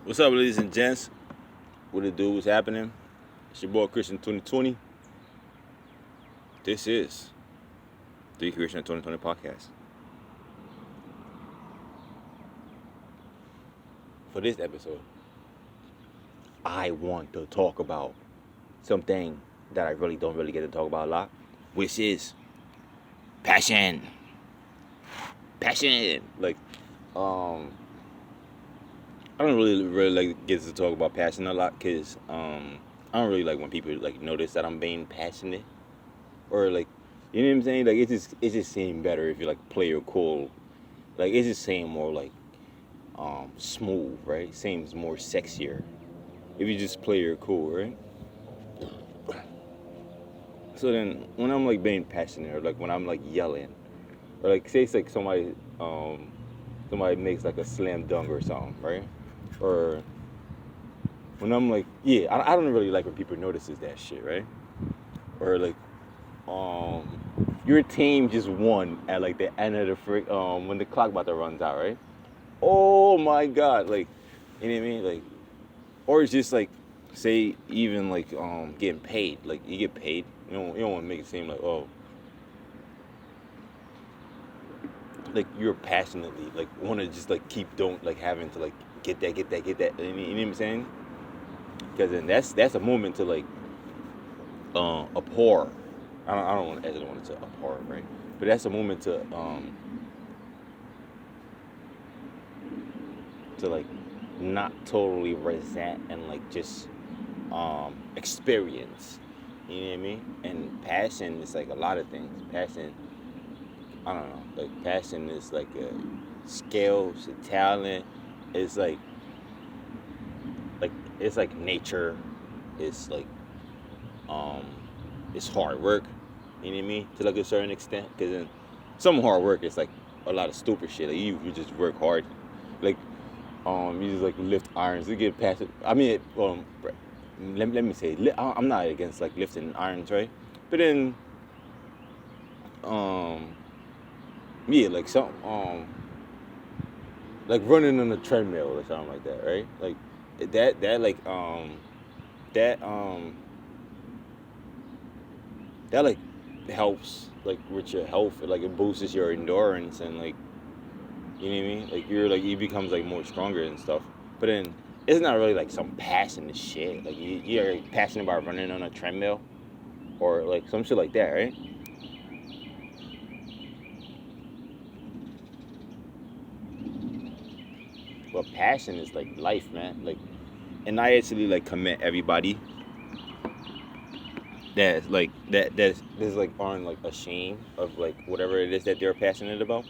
What's up, ladies and gents? What it do? What's happening? It's your boy kreation2020. This is the kreation2020 podcast. For this episode, I want to talk about something that I really don't get to talk about a lot, which is passion. Passion. I don't really like get to talk about passion a lot because I don't really like when people like notice that I'm being passionate or like, you know what I'm saying? Like it just seems better if you like play or cool. Like it just seems more like smooth, right? Seems more sexier if you just play or cool, right? So then when I'm like being passionate or like when I'm like yelling or like say it's like somebody makes like a slam dunk or something, right? Or when I'm like, yeah, I don't really like when people notices that shit, right? Or like, your team just won at like the end of the when the clock about to runs out, right? Oh my god, like, you know what I mean? Like, or it's just like, say even like getting paid, like you get paid, you don't want to make it seem like like you're passionately like want to just like keep don't like having to like get that, you know what I'm saying? Because then that's a moment to like abhor. I don't want to abhor, right? But that's a moment to like not totally resent and like just experience. You know what I mean? And passion is like a lot of things. Passion, I don't know. Like passion is like a skill, it's a talent. It's like it's like nature. It's like um it's hard work. You know what I mean? To like a certain extent, because then some hard work is like a lot of stupid shit. Like you just work hard, like you just like lift irons. You get past it. I mean, let me say, I'm not against like lifting irons, right? But then yeah, like some like running on a treadmill or something like that, right? Like that that like helps like with your health. Like it boosts your endurance and like, you know what I mean? Like you becomes like more stronger and stuff. But then it's not really like some passionate shit. Like you're like, passionate about running on a treadmill or like some shit like that, right? But passion is like life, man. Like, and I actually like commend everybody that's like that's like aren't like ashamed of like whatever it is that they're passionate about.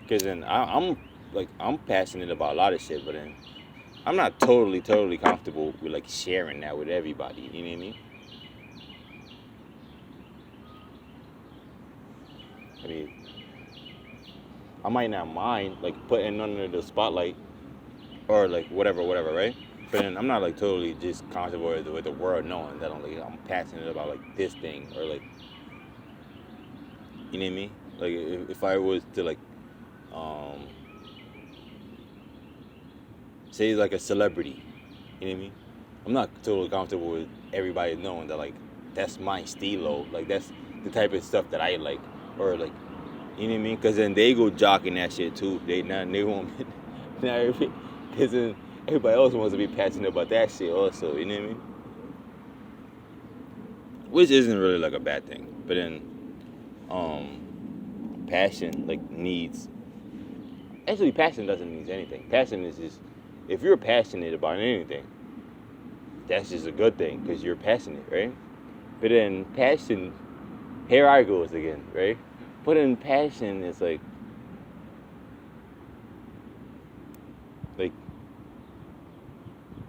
Cause then I'm passionate about a lot of shit, but then I'm not totally comfortable with like sharing that with everybody. You know what I mean? I mean, I might not mind like putting under the spotlight or like whatever, right? But then I'm not like totally just comfortable with the world knowing that I'm passionate about like this thing or like, you know what I mean? Like if I was to like um say like a celebrity, you know what I mean? I'm not totally comfortable with everybody knowing that like that's my stilo, like that's the type of stuff that I like, or like, you know what I mean? Because then they go jogging that shit too. They won't because then everybody else wants to be passionate about that shit also. You know what I mean? Which isn't really like a bad thing, but then passion like needs. Actually, passion doesn't need anything. Passion is just if you're passionate about anything, that's just a good thing because you're passionate, right? But then passion, here I goes again, right? But in passion, it's like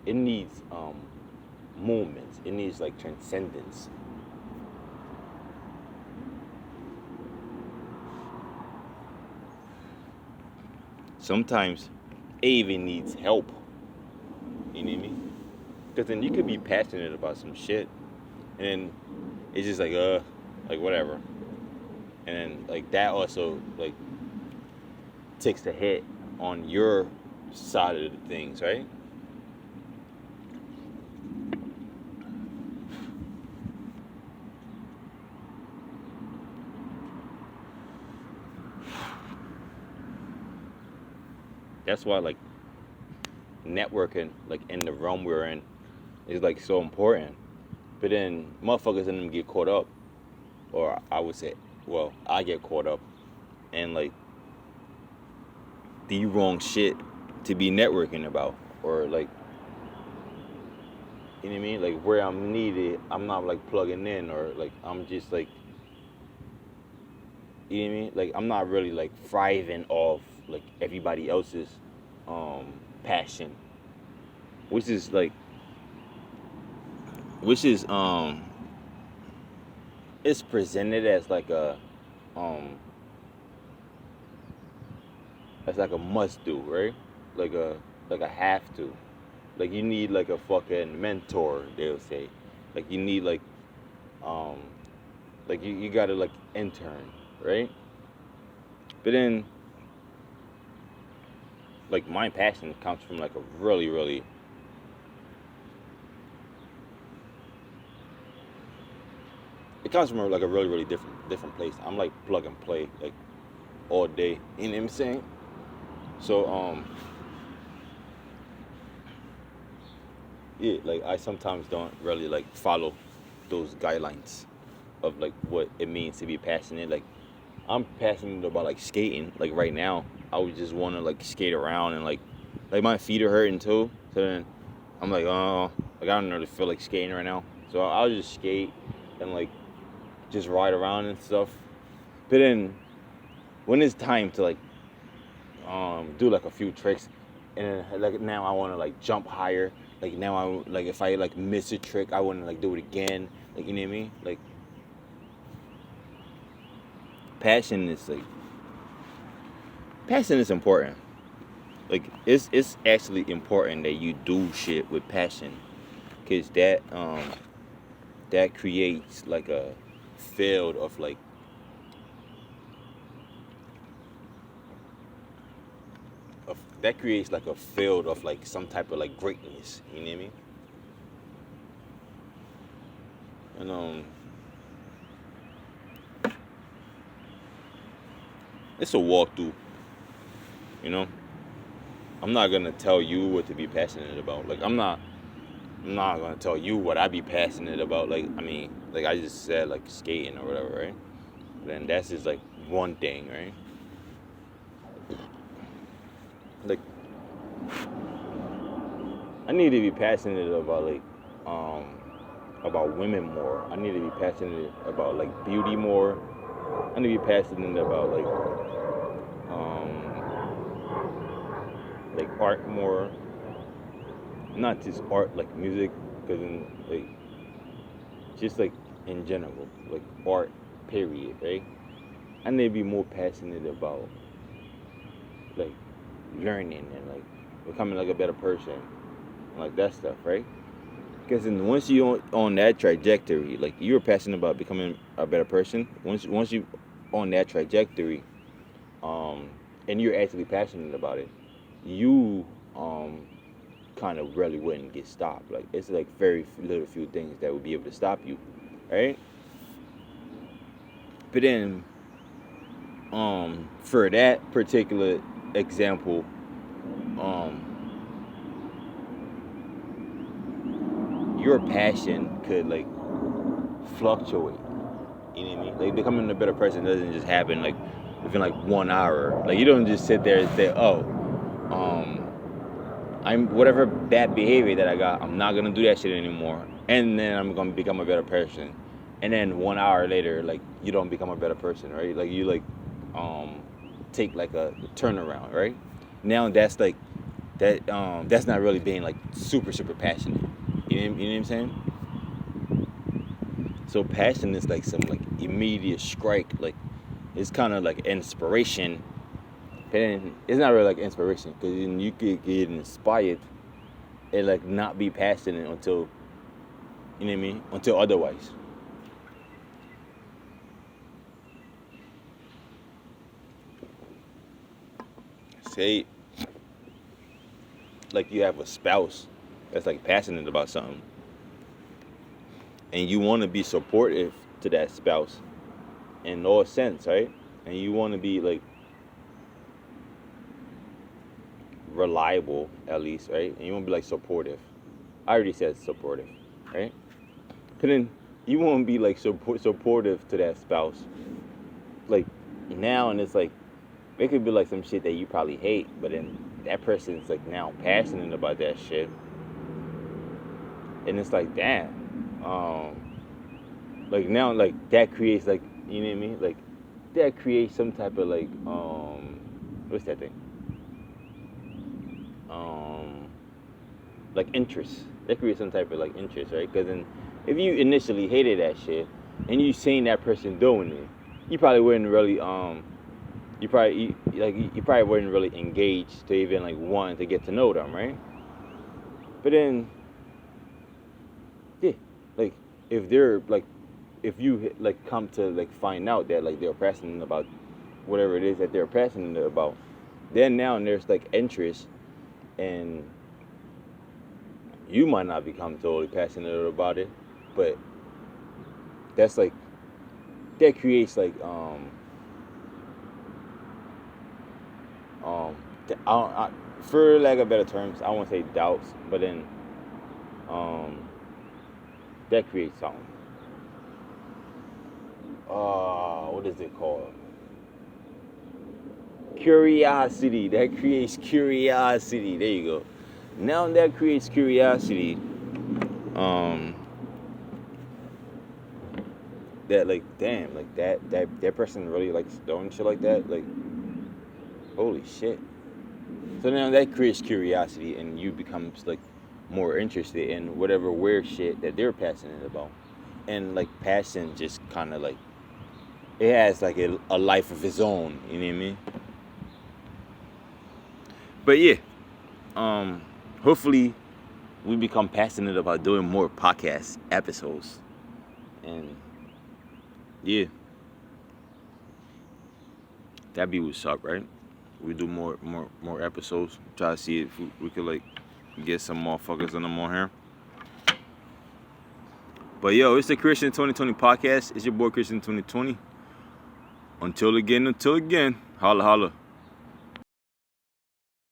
it needs moments. It needs like transcendence. Sometimes it even needs help. You know what I mean? Because then you could be passionate about some shit, and then it's just like whatever, and then like that also like takes the hit on your side of the things, right? That's why like networking, like in the realm we're in, is like so important. But then motherfuckers in them get caught up, or I would say, well, I get caught up in like the wrong shit to be networking about, or like, you know what I mean? Like where I'm needed, I'm not like plugging in, or like I'm just like, you know what I mean? Like I'm not really like thriving off like everybody else's passion, which is like, which is it's presented as like a um as like a must do, right? Like a have to. Like you need like a fucking mentor, they'll say. Like you need um like you gotta like intern, right? But then like my passion comes from like a really, really it comes from like a really, really different place. I'm like plug and play like all day. You know what I'm saying? So yeah, like I sometimes don't really like follow those guidelines of like what it means to be passionate. Like I'm passionate about like skating. Like right now, I would just want to like skate around and like my feet are hurting too. So then I'm like, oh, like I don't really feel like skating right now. So I'll just skate and like just ride around and stuff. But then when it's time to like do like a few tricks, and then, like now I want to like jump higher. Like now I like if I like miss a trick, I want to like do it again. Like you know what I mean? Like passion is like passion is important. Like it's actually important that you do shit with passion, cause that creates like a field of like that creates like a field of like some type of like greatness. You know what I mean? And it's a walkthrough. You know, I'm not gonna tell you what to be passionate about. Like I'm not gonna tell you what I be passionate about. Like I mean, like I just said, like skating or whatever, right? Then that's just like one thing, right? Like I need to be passionate about like um about women more. I need to be passionate about like beauty more. I need to be passionate about like art more. Not just art like music, because in like just like in general, like art period, right? I need to be more passionate about like learning and like becoming like a better person, like that stuff, right? Because once you on that trajectory, like you're passionate about becoming a better person. Once you on that trajectory, um, and you're actually passionate about it, you kind of really wouldn't get stopped. Like it's like very little few things that would be able to stop you, right? But then, for that particular example, um, your passion could like fluctuate. You know what I mean? Like becoming a better person doesn't just happen like within like 1 hour. Like you don't just sit there and say, "Oh, um, I'm whatever bad behavior that I got, I'm not gonna do that shit anymore," and then I'm gonna become a better person. And then 1 hour later, like you don't become a better person, right? Like you like um, take like a turnaround, right? Now that's like that's not really being like super passionate. You know what I'm saying? So passion is like some like immediate strike. Like it's kind of like inspiration, but then it's not really like inspiration because you could get inspired and like not be passionate until you know what I mean, until otherwise. Say like you have a spouse that's like passionate about something, and you want to be supportive to that spouse in all sense, right? And you want to be like reliable at least, right? And you want to be like supportive. I already said supportive, right? But then you want to be like supportive to that spouse, like now, and it's like it could be like some shit that you probably hate, but then that person's like now passionate about that shit, and it's like damn, like now like that creates like, you know what I mean, like that creates some type of like what's that thing, like interest. That creates some type of like interest, right? Because then if you initially hated that shit and you seen that person doing it, you probably wouldn't really you probably wouldn't really engage to even like want to get to know them, right? But then yeah, like if they're like, if you like come to like find out that like they're passionate about whatever it is that they're passionate about, then now there's like interest, and you might not become totally passionate about it, but that's like, that creates like for lack of better terms, I won't say doubts, but then that creates something. What is it called? Curiosity. That creates curiosity. There you go. Now that creates curiosity. That like, damn, like that person really likes doing shit like that. Like, holy shit. So now that creates curiosity, and you become like more interested in whatever weird shit that they're passionate about. And like passion just kind of like, it has like a life of its own, you know what I mean? But yeah, hopefully we become passionate about doing more podcast episodes. And yeah, that'd be what's up, right? We do more episodes. Try to see if we could like get some motherfuckers on them on here. But yo, it's the kreation2020 podcast. It's your boy kreation2020. Until again, holla holla.